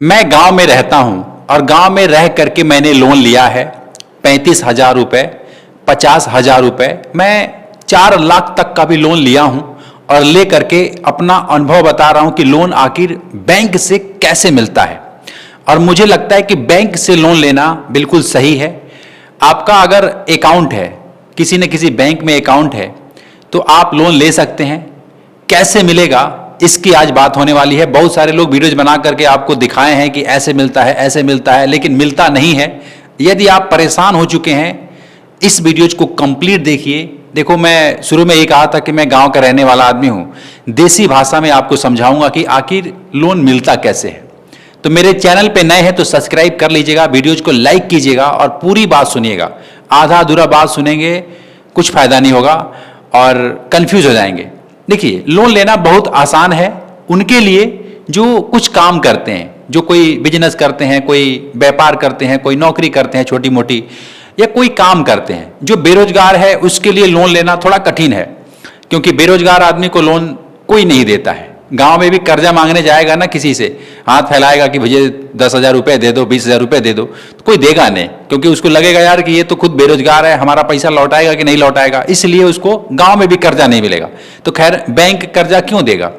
मैं गांव में रहता हूं और गांव में रह करके मैंने लोन लिया है 35,000 रुपये, 50,000 रुपये, मैं 4 लाख तक का भी लोन लिया हूं और ले करके अपना अनुभव बता रहा हूं कि लोन आखिर बैंक से कैसे मिलता है। और मुझे लगता है कि बैंक से लोन लेना बिल्कुल सही है। आपका अगर अकाउंट है, किसी न किसी बैंक में अकाउंट है, तो आप लोन ले सकते हैं। कैसे मिलेगा इसकी आज बात होने वाली है। बहुत सारे लोग वीडियोज बना करके आपको दिखाए हैं कि ऐसे मिलता है, ऐसे मिलता है, लेकिन मिलता नहीं है। यदि आप परेशान हो चुके हैं, इस वीडियोज को कंप्लीट देखिए। देखो, मैं शुरू में ये कहा था कि मैं गांव का रहने वाला आदमी हूं। देसी भाषा में आपको समझाऊंगा कि आखिर लोन मिलता कैसे है। तो मेरे चैनल पे नए हैं तो सब्सक्राइब कर लीजिएगा, वीडियोज को लाइक कीजिएगा और पूरी बात सुनिएगा। आधा अधूरा बात सुनेंगे कुछ फायदा नहीं होगा और कंफ्यूज हो जाएंगे। देखिए, लोन लेना बहुत आसान है उनके लिए जो कुछ काम करते हैं, जो कोई बिजनेस करते हैं, कोई व्यापार करते हैं, कोई नौकरी करते हैं छोटी मोटी, या कोई काम करते हैं। जो बेरोजगार है उसके लिए लोन लेना थोड़ा कठिन है, क्योंकि बेरोजगार आदमी को लोन कोई नहीं देता है। गांव में भी कर्जा मांगने जाएगा ना, किसी से हाथ फैलाएगा कि भैया 10,000 रुपये दे दो, 20,000 रुपये दे दो, तो कोई देगा नहीं, क्योंकि उसको लगेगा यार कि ये तो खुद बेरोजगार है, हमारा पैसा लौटाएगा कि नहीं लौटाएगा, इसलिए उसको गांव में भी कर्जा नहीं मिलेगा। तो खैर, बैंक कर्जा क्यों देगा।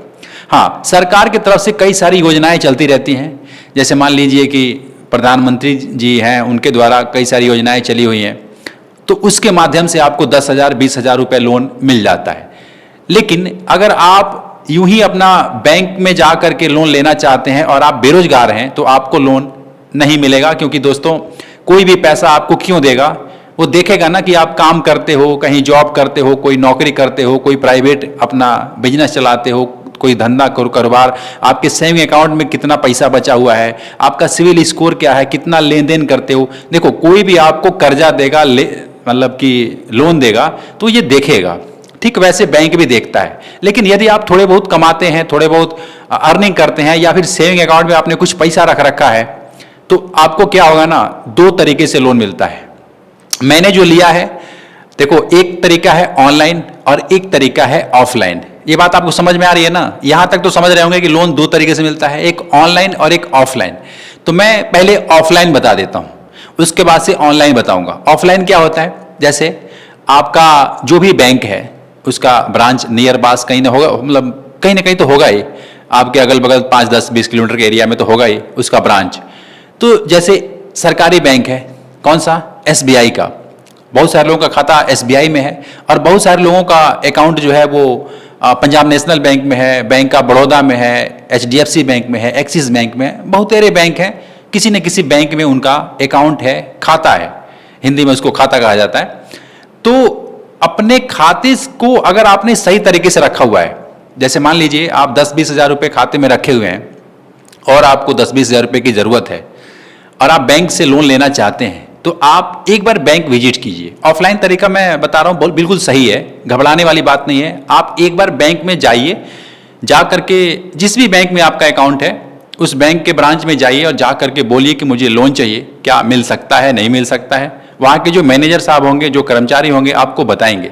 हाँ, सरकार की तरफ से कई सारी योजनाएं चलती रहती हैं। जैसे मान लीजिए कि प्रधानमंत्री जी हैं, उनके द्वारा कई सारी योजनाएं चली हुई हैं, तो उसके माध्यम से आपको 10,000 20,000 रुपये लोन मिल जाता है। लेकिन अगर आप यूं ही अपना बैंक में जा करके लोन लेना चाहते हैं और आप बेरोजगार हैं, तो आपको लोन नहीं मिलेगा। क्योंकि दोस्तों, कोई भी पैसा आपको क्यों देगा, वो देखेगा ना कि आप काम करते हो, कहीं जॉब करते हो, कोई नौकरी करते हो, कोई प्राइवेट अपना बिजनेस चलाते हो, कोई धंधा कारोबार, आपके सेविंग अकाउंट में कितना पैसा बचा हुआ है, आपका सिविल स्कोर क्या है, कितना लेन देन करते हो। देखो, कोई भी आपको कर्जा देगा, मतलब कि लोन देगा, तो ये देखेगा। ठीक वैसे बैंक भी देखता है। लेकिन यदि आप थोड़े बहुत कमाते हैं, थोड़े बहुत अर्निंग करते हैं, या फिर सेविंग अकाउंट में आपने कुछ पैसा रख रखा है, तो आपको क्या होगा ना, 2 तरीके से लोन मिलता है। मैंने जो लिया है, देखो, एक तरीका है ऑनलाइन और एक तरीका है ऑफलाइन। ये बात आपको समझ में आ रही है ना। यहां तक तो समझ रहे होंगे कि लोन 2 तरीके से मिलता है, एक ऑनलाइन और एक ऑफलाइन। तो मैं पहले ऑफलाइन बता देता हूं, उसके बाद से ऑनलाइन बताऊंगा। ऑफलाइन क्या होता है, जैसे आपका जो भी बैंक है उसका ब्रांच नियर पास कहीं ना होगा, मतलब कहीं ना कहीं तो होगा ही, आपके अगल बगल 5, 10, 20 किलोमीटर के एरिया में तो होगा ही उसका ब्रांच। तो जैसे सरकारी बैंक है, कौन सा, SBI का। बहुत सारे लोगों का खाता SBI में है और बहुत सारे लोगों का अकाउंट जो है वो पंजाब नेशनल बैंक में है, बैंक ऑफ बड़ौदा में है, HDFC बैंक में है, एक्सिस बैंक में है। बहुत सारे बैंक हैं, किसी न किसी बैंक में उनका अकाउंट है, खाता है, हिंदी में उसको खाता कहा जाता है। तो अपने खाते को अगर आपने सही तरीके से रखा हुआ है, जैसे मान लीजिए आप 10-20 हज़ार रुपये खाते में रखे हुए हैं और आपको 10-20 हज़ार रुपये की ज़रूरत है और आप बैंक से लोन लेना चाहते हैं, तो आप एक बार बैंक विजिट कीजिए। ऑफलाइन तरीका मैं बता रहा हूँ, बिल्कुल सही है, घबराने वाली बात नहीं है। आप एक बार बैंक में जाइए, जा करके जिस भी बैंक में आपका अकाउंट है उस बैंक के ब्रांच में जाइए और जा करके बोलिए कि मुझे लोन चाहिए, क्या मिल सकता है, नहीं मिल सकता है। वहाँ के जो मैनेजर साहब होंगे, जो कर्मचारी होंगे, आपको बताएंगे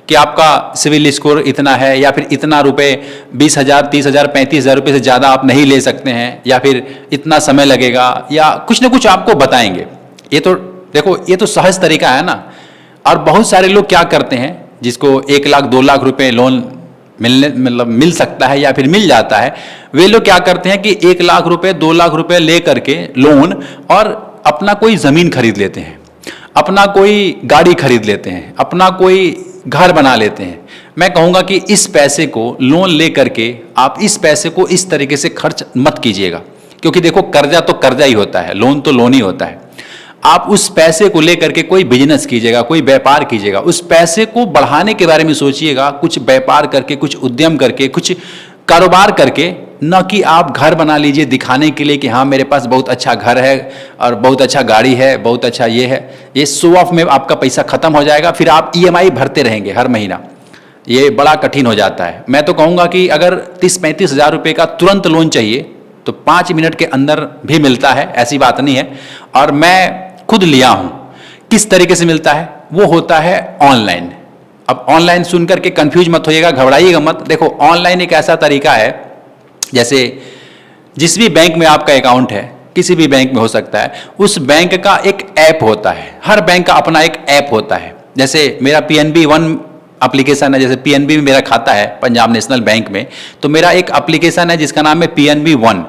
कि आपका सिविल स्कोर इतना है, या फिर इतना रुपए, 20,000 30,000 35,000 रुपये से ज़्यादा आप नहीं ले सकते हैं, या फिर इतना समय लगेगा, या कुछ ना कुछ आपको बताएंगे। ये तो देखो, ये तो सहज तरीका है ना। और बहुत सारे लोग क्या करते हैं, जिसको 1 लाख 2 लाख रुपए लोन मिल सकता है या फिर मिल जाता है, वे लोग क्या करते हैं कि 1 लाख रुपए 2 लाख रुपए ले करके लोन और अपना कोई ज़मीन खरीद लेते हैं, अपना कोई गाड़ी खरीद लेते हैं, अपना कोई घर बना लेते हैं। मैं कहूँगा कि इस पैसे को लोन ले करके आप इस पैसे को इस तरीके से खर्च मत कीजिएगा, क्योंकि देखो, कर्जा तो कर्जा ही होता है, लोन तो लोन ही होता है। आप उस पैसे को लेकर के कोई बिजनेस कीजिएगा, कोई व्यापार कीजिएगा, उस पैसे को बढ़ाने के बारे में सोचिएगा, कुछ व्यापार करके, कुछ उद्यम करके, कुछ कारोबार करके, न कि आप घर बना लीजिए दिखाने के लिए कि हाँ मेरे पास बहुत अच्छा घर है और बहुत अच्छा गाड़ी है, बहुत अच्छा ये है। ये शो ऑफ में आपका पैसा खत्म हो जाएगा, फिर आप EMI भरते रहेंगे हर महीना। ये बड़ा कठिन हो जाता है। मैं तो कहूँगा कि अगर 30-35 हज़ार रुपये का तुरंत लोन चाहिए तो 5 मिनट के अंदर भी मिलता है, ऐसी बात नहीं है। और मैं खुद लिया हूँ। किस तरीके से मिलता है, वो होता है ऑनलाइन। अब ऑनलाइन सुन करके कंफ्यूज मत होइएगा, घबराइएगा मत। देखो, ऑनलाइन एक ऐसा तरीका है, जैसे जिस भी बैंक में आपका अकाउंट है किसी भी बैंक में हो सकता है, उस बैंक का एक ऐप होता है। हर बैंक का अपना एक ऐप होता है। जैसे मेरा पीएनबी वन एप्लीकेशन है, जैसे पीएनबी में मेरा खाता है पंजाब नेशनल बैंक में, तो मेरा एक एप्लीकेशन है जिसका नाम है पीएनबी वन।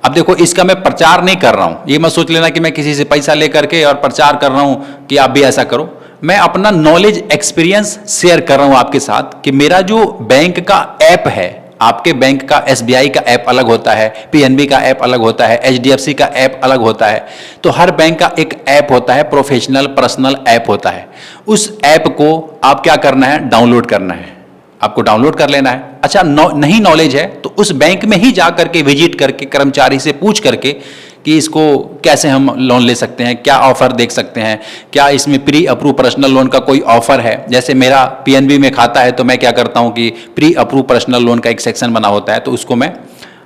अब देखो, इसका मैं प्रचार नहीं कर रहा हूं, ये मत सोच लेना कि मैं किसी से पैसा लेकर के और प्रचार कर रहा हूं कि आप भी ऐसा करो। मैं अपना नॉलेज एक्सपीरियंस शेयर कर रहा हूं आपके साथ कि मेरा जो बैंक का ऐप है, आपके बैंक का एसबीआई का ऐप अलग होता है, पीएनबी का ऐप अलग होता है, एचडीएफसी का ऐप अलग होता है। तो हर बैंक का एक ऐप होता है, प्रोफेशनल पर्सनल ऐप होता है। उस ऐप को आप क्या करना है, डाउनलोड करना है, आपको डाउनलोड कर लेना है। अच्छा, नहीं नॉलेज है तो उस बैंक में ही जा करके विजिट करके कर्मचारी से पूछ करके कि इसको कैसे हम लोन ले सकते हैं, क्या ऑफर देख सकते हैं, क्या इसमें प्री अप्रूव पर्सनल लोन का कोई ऑफर है। जैसे मेरा पीएनबी में खाता है तो मैं क्या करता हूं कि प्री अप्रूव पर्सनल लोन का एक सेक्शन बना होता है, तो उसको मैं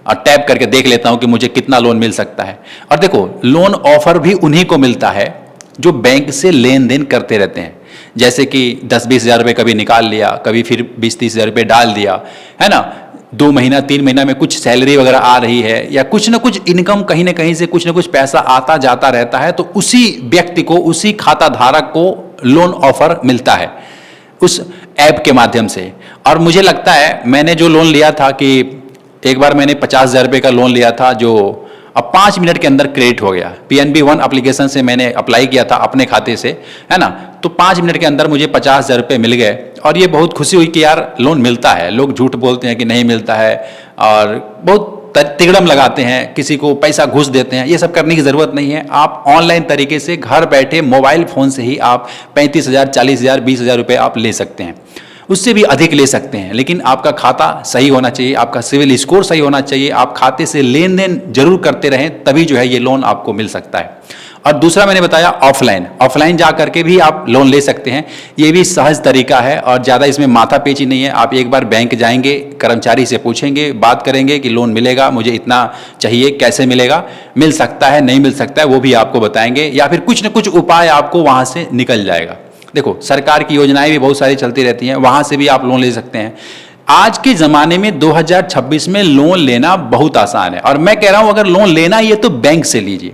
टैप करके देख लेता हूं कि मुझे कितना लोन मिल सकता है। और देखो, लोन ऑफर भी उन्हीं को मिलता है जो बैंक से लेन देन करते रहते हैं। जैसे कि 10-20 हज़ार रुपये कभी निकाल लिया, कभी फिर 20-30 हज़ार रुपये डाल दिया, है ना। 2 महीना 3 महीना में कुछ सैलरी वगैरह आ रही है, या कुछ ना कुछ इनकम कहीं ना कहीं से कुछ ना कुछ पैसा आता जाता रहता है, तो उसी व्यक्ति को, उसी खाता धारक को लोन ऑफर मिलता है उस ऐप के माध्यम से। और मुझे लगता है मैंने जो लोन लिया था कि एक बार मैंने 50,000 रुपये का लोन लिया था, जो अब 5 मिनट के अंदर क्रेडिट हो गया। पीएनबी वन एप्लीकेशन से मैंने अप्लाई किया था अपने खाते से, है ना। तो 5 मिनट के अंदर मुझे 50,000 रुपये मिल गए, और ये बहुत खुशी हुई कि यार लोन मिलता है। लोग झूठ बोलते हैं कि नहीं मिलता है, और बहुत तिगड़म लगाते हैं, किसी को पैसा घूस देते हैं। ये सब करने की ज़रूरत नहीं है। आप ऑनलाइन तरीके से घर बैठे मोबाइल फ़ोन से ही आप 35,000, 40,000, 20,000 रुपये आप ले सकते हैं। उससे भी अधिक ले सकते हैं, लेकिन आपका खाता सही होना चाहिए, आपका सिविल स्कोर सही होना चाहिए, आप खाते से लेन देन जरूर करते रहें, तभी जो है ये लोन आपको मिल सकता है। और दूसरा मैंने बताया ऑफलाइन जा करके भी आप लोन ले सकते हैं। ये भी सहज तरीका है और ज़्यादा इसमें माथा पेची नहीं है। आप एक बार बैंक जाएंगे, कर्मचारी से पूछेंगे, बात करेंगे कि लोन मिलेगा, मुझे इतना चाहिए, कैसे मिलेगा, मिल सकता है नहीं मिल सकता है वो भी आपको बताएंगे, या फिर कुछ न कुछ उपाय आपको वहाँ से निकल जाएगा। देखो, सरकार की योजनाएं भी बहुत सारी चलती रहती हैं, वहाँ से भी आप लोन ले सकते हैं। आज के ज़माने में 2026 में लोन लेना बहुत आसान है, और मैं कह रहा हूँ अगर लोन लेना ही है तो बैंक से लीजिए।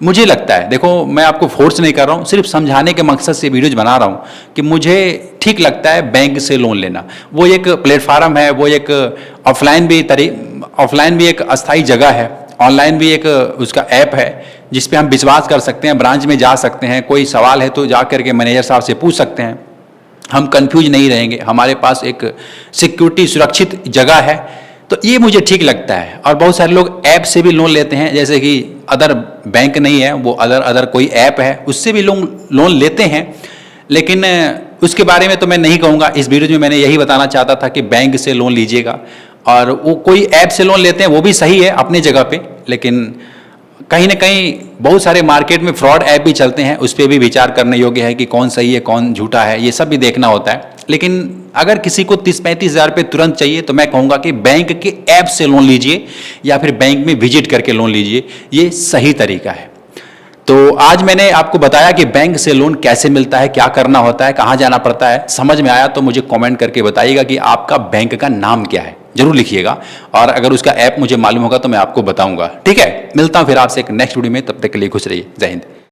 मुझे लगता है, देखो मैं आपको फोर्स नहीं कर रहा हूँ, सिर्फ समझाने के मकसद से वीडियोज बना रहा हूँ कि मुझे ठीक लगता है बैंक से लोन लेना। वो एक प्लेटफार्म है, वो एक ऑफलाइन भी एक अस्थायी जगह है, ऑनलाइन भी एक उसका ऐप है जिस पे हम विश्वास कर सकते हैं। ब्रांच में जा सकते हैं, कोई सवाल है तो जा करके मैनेजर साहब से पूछ सकते हैं, हम कंफ्यूज नहीं रहेंगे, हमारे पास एक सिक्योरिटी सुरक्षित जगह है। तो ये मुझे ठीक लगता है। और बहुत सारे लोग ऐप से भी लोन लेते हैं, जैसे कि अदर बैंक नहीं है, वो अदर कोई ऐप है, उससे भी लोन लेते हैं। लेकिन उसके बारे में तो मैं नहीं कहूँगा, इस वीडियो में मैंने यही बताना चाहता था कि बैंक से लोन लीजिएगा। और वो कोई ऐप से लोन लेते हैं, वो भी सही है अपनी जगह पे, लेकिन कहीं ना कहीं बहुत सारे मार्केट में फ्रॉड ऐप भी चलते हैं, उस पर भी विचार करने योग्य है कि कौन सही है कौन झूठा है, ये सब भी देखना होता है। लेकिन अगर किसी को 30-35 हज़ार रुपये तुरंत चाहिए तो मैं कहूँगा कि बैंक के ऐप से लोन लीजिए, या फिर बैंक में विजिट करके लोन लीजिए, ये सही तरीका है। तो आज मैंने आपको बताया कि बैंक से लोन कैसे मिलता है, क्या करना होता है, कहाँ जाना पड़ता है। समझ में आया तो मुझे कमेंट करके बताइएगा कि आपका बैंक का नाम क्या है, जरूर लिखिएगा। और अगर उसका ऐप मुझे मालूम होगा तो मैं आपको बताऊंगा। ठीक है, मिलता हूं फिर आपसे एक नेक्स्ट वीडियो में, तब तक के लिए खुश रहिए। जय हिंद।